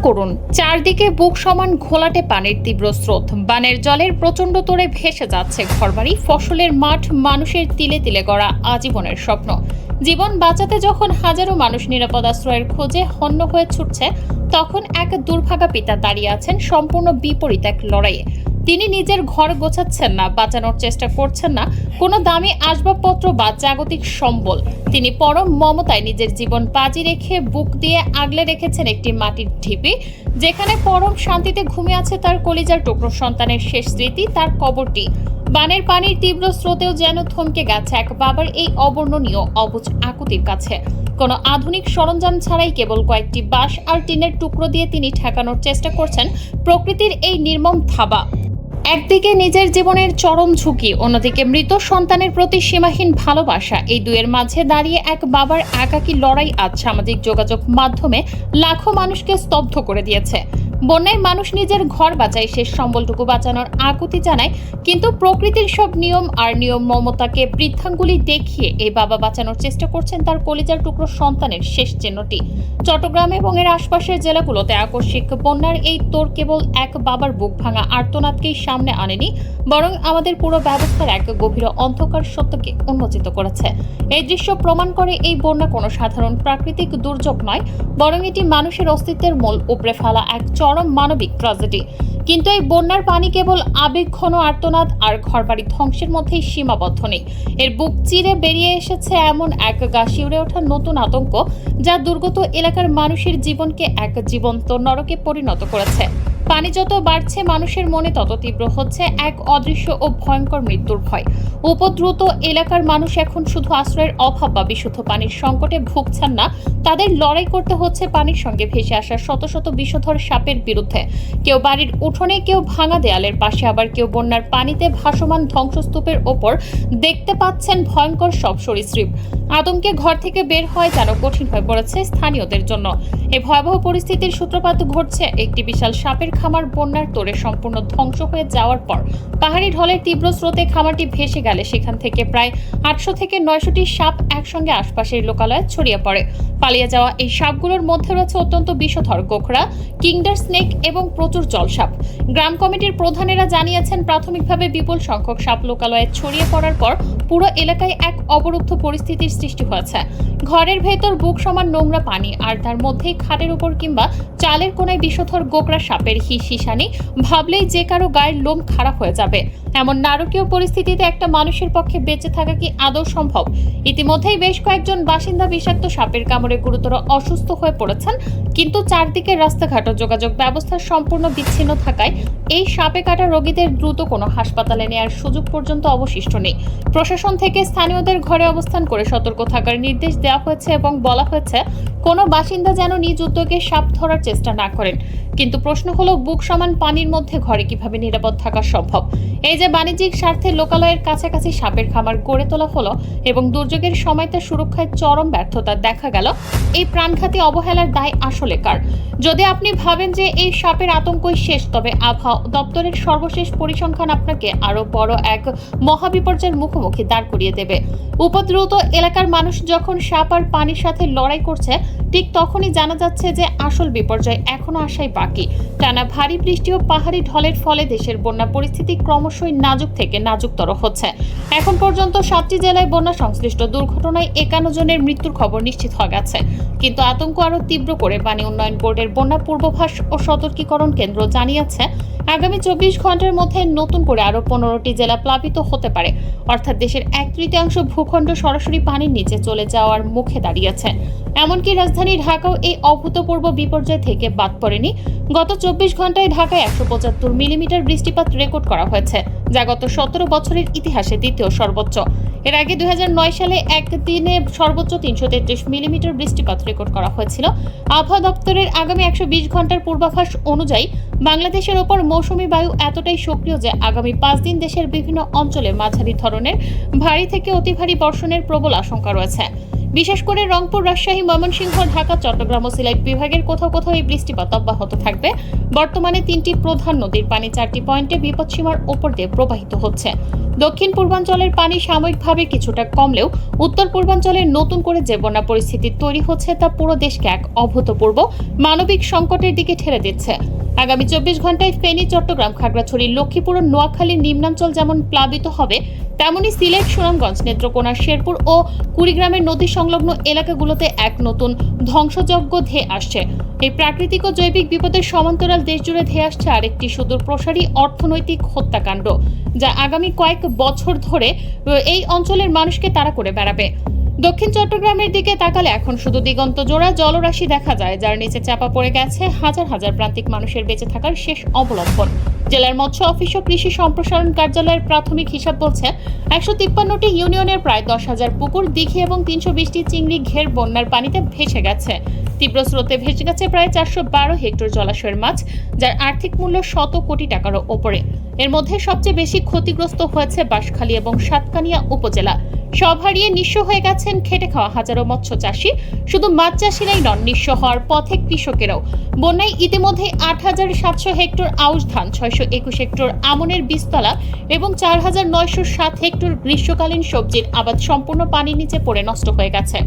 করুন, চারদিকে বুক সমান ঘোলাটে পানির তীব্র স্রোত, বানের জলের প্রচণ্ড তোড়ে ভেসে যাচ্ছে ঘরবাড়ি, ফসলের মাঠ, মানুষের তিলে তিলে গড়া আজীবনের স্বপ্ন। জীবন বাঁচাতে যখন হাজারো মানুষ নিরাপদ আশ্রয়ের খোঁজে হন্য হয়ে ছুটছে, তখন এক দুর্ভাগা পিতা দাঁড়িয়ে আছেন সম্পূর্ণ বিপরীত এক লড়াইয়ে। তিনি নিজের ঘর গোছাচ্ছেন না, বাঁচানোর চেষ্টা করছেন না কোনো দামি আসবাবপত্র বা জাগতিক সম্বল। তিনি পরম মমতায় নিজের জীবন বাজি রেখে বুক দিয়ে আগলে রেখেছেন একটি মাটির ঢিপি, যেখানে পরম শান্তিতে ঘুমিয়ে আছে তার কলিজার টুকরো সন্তানের শেষ স্মৃতি, তার কবরটি। বানের পানির তীব্র স্রোতেও যেন থমকে গেছে এক বাবার এই অবর্ণনীয় অবুঝ আকুতির কাছে। কোনো আধুনিক সরঞ্জাম ছাড়াই কেবল কয়েকটি বাঁশ আর টিনের টুকরো দিয়ে তিনি ঠেকানোর চেষ্টা করছেন প্রকৃতির এই নির্মম থাবা। একদিকে নিজের জীবনের চরম ঝুঁকি, অন্যদিকে মৃত সন্তানের প্রতি সীমাহীন ভালোবাসা, এই দুয়ের মাঝে দাঁড়িয়ে এক বাবার একাকী লড়াই আজ সামাজিক যোগাযোগ মাধ্যমে লাখো মানুষকে স্তব্ধ করে দিয়েছে। বন্যায় মানুষ নিজের ঘর বাঁচায়, শেষ সম্বলটুকু বাঁচানোর আকুতি জানায়, কিন্তু প্রকৃতির সব নিয়ম আর নিয়ম মমতাকে বৃদ্ধাঙ্গুলি দেখিয়ে এই বাবা বাঁচানোর চেষ্টা করছেন তার কলিজার টুকরো সন্তানের শেষ চিহ্নটি। চট্টগ্রাম এবং এর আশপাশের জেলাগুলোতে আকস্মিক বন্যার এই তোড় কেবল এক বাবার বুক ভাঙা আর্তনাদকেই সামনে আনেনি, বরং আমাদের পুরো ব্যবস্থার এক গভীর অন্ধকার সত্যকে উন্মোচিত করেছে। এই দৃশ্য প্রমাণ করে এই বন্যা কোনো সাধারণ প্রাকৃতিক দুর্যোগ নয়, বরং এটি মানুষের অস্তিত্বের মূল উপড়ে ফেলা এক চরম মানবিক ট্র্যাজেডি। কিন্তু এই বন্যার পানি কেবল আবেগঘন আর্তনাদ আর ঘরবাড়ি ধ্বংসের মধ্যেই সীমাবদ্ধ নেই। এর বুক চিরে বেরিয়ে এসেছে এমন এক গা শিউরে ওঠা নতুন আতঙ্ক, যা দুর্গত এলাকার মানুষের জীবনকে এক জীবন্ত নরকে পরিণত করেছে। পানি যত বাড়ছে, মানুষের মনে তত তীব্র হচ্ছে এক অদৃশ্য ও ভয়ঙ্কর মৃত্যুর ভয়। উপদ্রুত এলাকার মানুষ এখন শুধু আশ্রয়ের অভাব বা বিশুদ্ধ পানির সংকটে ভুগছেন না, তাদের লড়াই করতে হচ্ছে পানির সঙ্গে ভেসে আসা শত শত বিষধর সাপের বিরুদ্ধে। কেউ বাড়ির উঠোনে, কেউ ভাঙা দেয়ালের পাশে, আবার কেউ বন্যার পানিতে ভাসমান ধ্বংসস্তূপের ওপর দেখতে পাচ্ছেন ভয়ঙ্কর সব সরীসৃপ। আতঙ্কে ঘর থেকে বের হয় যেন কঠিন হয়ে পড়েছে স্থানীয়দের জন্য। এই ভয়াবহ পরিস্থিতির সূত্রপাত ঘটছে একটি বিশাল সাপের খামার বন্যার তোড়ে সম্পূর্ণ ধ্বংস হয়ে যাওয়ার পর। পাহাড়ি ঢলের তীব্র স্রোতে খামারটি ভেসে গেলে সেখান থেকে প্রায় 800 থেকে 900টি সাপ একসঙ্গে আশপাশের লোকালয়ে ছড়িয়ে পড়ে। পালিয়ে যাওয়া এই সাপগুলোর মধ্যে রয়েছে অত্যন্ত বিষধর গোখরা, কিংডার স্নেক এবং প্রচুর জলসাপ। গ্রাম কমিটির প্রধানেরা জানিয়েছেন, প্রাথমিকভাবে বিপুল সংখ্যক সাপ লোকালয়ে ছড়িয়ে পড়ার পর পুরো এলাকায় এক অবরুদ্ধ পরিস্থিতির সৃষ্টি হয়েছে। ঘরের ভেতর বুক সমান নোংরা পানি, আর তার মধ্যেই খাটের উপর কিংবা চালের কোনায় বিষধর গোকরা সাপের হিসানি ভাবলেই যে কারো গায়ের লোম খারাপ হয়ে যাবে। এমন নারকীয় পরিস্থিতিতে একটা মানুষের পক্ষে বেঁচে থাকা কি আদৌ সম্ভব? ইতিমধ্যেই বেশ কয়েকজন বাসিন্দা বিষাক্ত সাপের কামড়ে গুরুতর অসুস্থ হয়ে পড়েছেন, কিন্তু চারদিকের রাস্তাঘাট ও যোগাযোগ ব্যবস্থা সম্পূর্ণ বিচ্ছিন্ন থাকায় এই সাপে কাটা রোগীদের দ্রুত কোনো হাসপাতালে নেওয়ার সুযোগ পর্যন্ত অবশিষ্ট নেই। প্রশাসন থেকে স্থানীয়দের ঘরে অবস্থান করে সতর্ক থাকার নির্দেশ দেওয়া হয়েছে এবং বলা হয়েছে কোনো বাসিন্দা যেন নিজ উদ্যোগে সাপ ধরার চেষ্টা না করেন। কিন্তু প্রশ্ন হলো, বুক সমান পানির মধ্যে ঘরে কিভাবে নিরাপদ থাকা সম্ভব? এই যে বাণিজ্যিক স্বার্থে লোকালয়ের কাছাকাছি সাপের খামার গড়ে তোলা হলো এবং দুর্যোগের সময় তার সুরক্ষায় চরম ব্যর্থতা দেখা গেল, এই প্রাণঘাতী অবহেলার দায় আসলে কার? যদি আপনি ভাবেন যে এই সাপের আতঙ্কই শেষ, তবে আবহাওয়া দপ্তরের সর্বশেষ পরিসংখ্যান আপনাকে আরো বড় এক মহাবিপর্যয়ের মুখোমুখি দাঁড় করিয়ে দেবে। উপদ্রুত এলাকার মানুষ যখন সাপ আর পানির সাথে লড়াই করছে, ঠিক তখনই জানা যাচ্ছে যে আসল বিপর্যয় এখনো আসাই বাকি। টানা ভারী বৃষ্টি ও পাহাড়ি ঢলের ফলে দেশের বন্যা পরিস্থিতি ক্রমশই নাজুক থেকে নাজুকতর হচ্ছে। এখন পর্যন্ত 7টি জেলায় বন্যা সংশ্লিষ্ট দুর্ঘটনায় 51 জনের মৃত্যুর খবর নিশ্চিত হয়ে গেছে। কিন্তু আতঙ্ক আরো তীব্র করে পানি উন্নয়ন বোর্ডের বন্যা পূর্বাভাস ও সতর্কীকরণ কেন্দ্র জানিয়েছে, আগামী 24 ঘন্টার মধ্যে নতুন করে আরো 15টি জেলা প্লাবিত হতে পারে। অর্থাৎ দেশের 1/3 ভূখণ্ড সরাসরি পানির নিচে চলে যাওয়ার মুখে দাঁড়িয়েছে। এমনকি রাজধানী ঢাকাও এই অভূতপূর্ব বিপর্যয় থেকে বাদ পড়েনি। গত 24 ঘন্টায় ঢাকায় 175 মিলিমিটার বৃষ্টিপাত রেকর্ড করা হয়েছে, যা গত 17 বছরের ইতিহাসে দ্বিতীয় সর্বোচ্চ। এর আগে 2009 সালে একদিনে সর্বোচ্চ 333 মিলিমিটার বৃষ্টিপাত রেকর্ড করা হয়েছিল। আবহাওয়া দপ্তরের আগামী 120 ঘন্টার পূর্বাভাস অনুযায়ী বাংলাদেশের ওপর মৌসুমী বায়ু এতটাই সক্রিয় যে আগামী 5 দিন দেশের বিভিন্ন অঞ্চলে মাঝারি ধরনের ভারী থেকে অতি ভারী বর্ষণের প্রবল আশঙ্কা রয়েছে। বিশেষ করে রংপুর, রাজশাহী, ময়মনসিংহ, ঢাকা, চট্টগ্রাম ও সিলেট বিভাগের কোথাও কোথাও এই বৃষ্টিপাত অব্যাহত থাকবে। বর্তমানে 3টি প্রধান নদীর পানি 4টি পয়েন্টে বিপদসীমার উপর দিয়ে প্রবাহিত হচ্ছে। দক্ষিণ পূর্বাঞ্চলের পানি সাময়িকভাবে কিছুটা কমলেও উত্তর পূর্বাঞ্চলে নতুন করে যে বন্যা পরিস্থিতি তৈরি হচ্ছে তা পুরো দেশকে এক অভূতপূর্ব মানবিক সংকটের দিকে ঠেলে দিচ্ছে। আগামী 24 ঘন্টায় ফেনী, চট্টগ্রাম, খাগড়াছড়ি, লক্ষ্মীপুর ও নোয়াখালীর নিম্নাঞ্চল যেমন প্লাবিত হবে, তেমনি সিলেট, সুনামগঞ্জ, নেত্রকোনা, শেরপুর ও কুড়িগ্রামের নদী সংলগ্ন এলাকাগুলোতে এক নতুন ধ্বংসযজ্ঞ ধেয়ে আসছে। এই প্রাকৃতিক ও জৈবিক বিপদের সমান্তরাল দেশজুড়ে ধেয়ে আসছে আরেকটি সুদূর প্রসারী অর্থনৈতিক হত্যাকাণ্ড, যা আগামী কয়েক বছর ধরে এই অঞ্চলের মানুষকে তাড়া করে বেড়াবে। দক্ষিণ চট্টগ্রামের দিকে তাকালে এখন শুধু দিগন্ত জোড়া জলরাশি দেখা যায়, যার নিচে চাপা পড়ে গেছে হাজার হাজার প্রান্তিক মানুষের বেঁচে থাকার শেষ অবলম্বন। জেলার মৎস্য অফিস ও কৃষি সম্প্রসারণ কার্যালয়ের প্রাথমিক হিসাব বলছে 153টি ইউনিয়নের প্রায় 10,000 পুকুর, দিঘি এবং 320টি চিংড়ি ঘের বন্যার পানিতে ভেসে গেছে। তীব্র স্রোতে ভেসে গেছে প্রায় 412 হেক্টর জলাশয়ের মাছ, যার আর্থিক মূল্য 100 কোটি টাকারও ওপরে। এর মধ্যে সবচেয়ে বেশি ক্ষতিগ্রস্ত হয়েছে বাঁশখালী এবং সাতকানিয়া উপজেলা। সব হারিয়ে নিঃস্ব হয়ে গেছেন খেটে খাওয়া হাজারো মৎস্য চাষী। শুধু মাছ চাষিরাই নন, নিঃস্ব হওয়ার পথে কৃষকেরাও। বন্যায় ইতিমধ্যে 8,700 হেক্টর আউশ ধান, 621 হেক্টর আমনের বীজতলা এবং 4,907 হেক্টর গ্রীষ্মকালীন সবজির আবাদ সম্পূর্ণ পানির নিচে পড়ে নষ্ট হয়ে গেছে।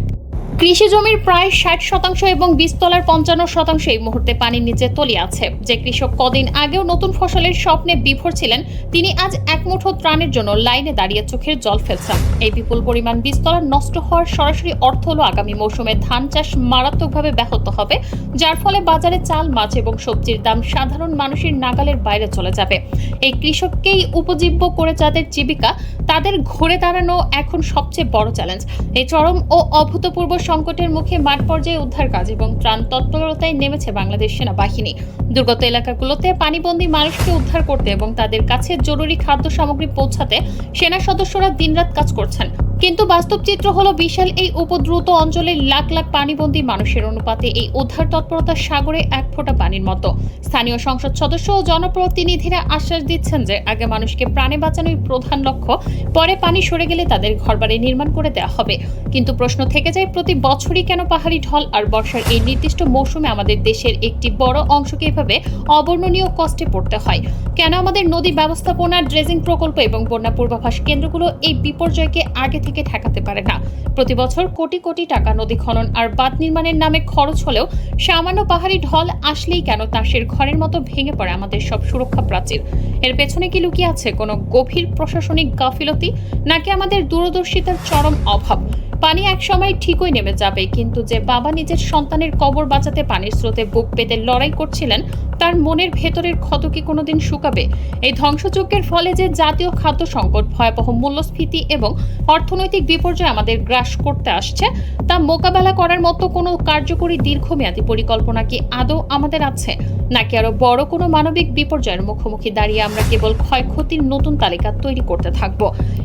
কৃষি জমির প্রায় 60% এবং বীজতলার 55% এই মুহূর্তে পানির নিচে তলিয়ে আছে। যে কৃষক কদিন আগেও নতুন ফসলের স্বপ্নে বিভোর ছিলেন, তিনি আজ এক মুঠো ত্রাণের জন্য লাইনে দাঁড়িয়ে চোখের জল ফেলছেন। এই বিপুল পরিমাণ বীজতলা নষ্ট হওয়ার সরাসরি অর্থ হলো আগামী মৌসুমে ধান চাষ মারাত্মকভাবে ব্যাহত হবে, যার ফলে বাজারে চাল, মাছ এবং সবজির দাম সাধারণ মানুষের নাগালের বাইরে চলে যাবে। এই কৃষককেই উপজীব্য করে যাদের জীবিকা, তাদের ঘুরে দাঁড়ানো এখন সবচেয়ে বড় চ্যালেঞ্জ। এই চরম ও অভূতপূর্ব সংকটের মুখে মাঠ পর্যায়ে উদ্ধার কাজ এবং ত্রাণ তৎপরতায় নেমেছে বাংলাদেশ সেনাবাহিনী। দুর্গত এলাকাগুলোতে পানিবন্দী মানুষকে উদ্ধার করতে এবং তাদের কাছে জরুরি খাদ্য সামগ্রী পৌঁছাতে সেনা সদস্যরা দিনরাত কাজ করছেন। কিন্তু বাস্তব চিত্র হলো বিশাল এই উপদ্রুত অঞ্চলের লাখ লাখ পানিবন্দী মানুষের অনুপাতে এই উদ্ধার তৎপরতা সাগরে এক ফোঁটা পানির মতো। স্থানীয় সংসদ সদস্য ও জনপ্রতিনিধিরা আশ্বাস দিচ্ছেন যে আগে মানুষকে প্রাণে বাঁচানোই প্রধান লক্ষ্য, পরে পানি সরে গেলে তাদের ঘরবাড়ি নির্মাণ করে দেওয়া হবে। কিন্তু প্রশ্ন থেকে যায়, প্রতি বছরই কেন পাহাড়ি ঢল আর বর্ষার এই নির্দিষ্ট মৌসুমে আমাদের দেশের একটি বড় অংশকে এভাবে অবর্ণনীয় কষ্টে পড়তে হয়? কেন আমাদের নদী ব্যবস্থাপনা, ড্রেজিং প্রকল্প এবং বন্যা পূর্বাভাস কেন্দ্রগুলো এই বিপর্যয়কে আগে থেকে ঠেকাতে পারে না? প্রতি বছর কোটি কোটি টাকা নদী খনন আর বাঁধ নির্মাণের নামে খরচ হলেও সামান্য পাহাড়ি ঢল আসলেই কেন তাসের ঘরের মতো ভেঙে পড়ে আমাদের সব সুরক্ষা প্রাচীর? এর পেছনে কি লুকিয়ে আছে কোনো গভীর প্রশাসনিক গাফিলতি, নাকি আমাদের দূরদর্শিতার চরম অভাব? পানি একসময় ঠিকই নেমে যাবে, কিন্তু যে বাবা নিজের সন্তানের কবর বাঁচাতে পানির স্রোতে বুক পেতে লড়াই করছিলেন, তার মনের ভেতরের ক্ষত কি কোনোদিন শুকাবে? এই ধ্বংসযজ্ঞের ফলে যে জাতীয় খাদ্য সংকট, ভয়াবহ মূল্যস্ফীতি এবং অর্থনৈতিক বিপর্যয় আমাদের গ্রাস করতে আসছে, তা মোকাবেলা করার মতো কোনো কার্যকরী দীর্ঘমেয়াদী পরিকল্পনা কি আদৌ আমাদের আছে, নাকি আরো বড় কোনো মানবিক বিপর্যয়ের মুখোমুখি দাঁড়িয়ে আমরা কেবল ক্ষয়ক্ষতির নতুন তালিকা তৈরি করতে থাকব?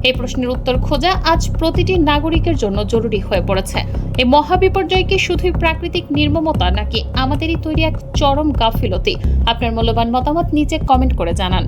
এই প্রশ্নের উত্তর খোঁজা আজ প্রতিটি নাগরিকের জন্য জরুরি হয়ে পড়েছে। এই মহাবিপর্যয় কি শুধুই প্রাকৃতিক নির্মমতা, নাকি আমাদেরই তৈরি এক চরম গাফিলতি? আপনার মূল্যবান মতামত নিচে কমেন্ট করে জানান।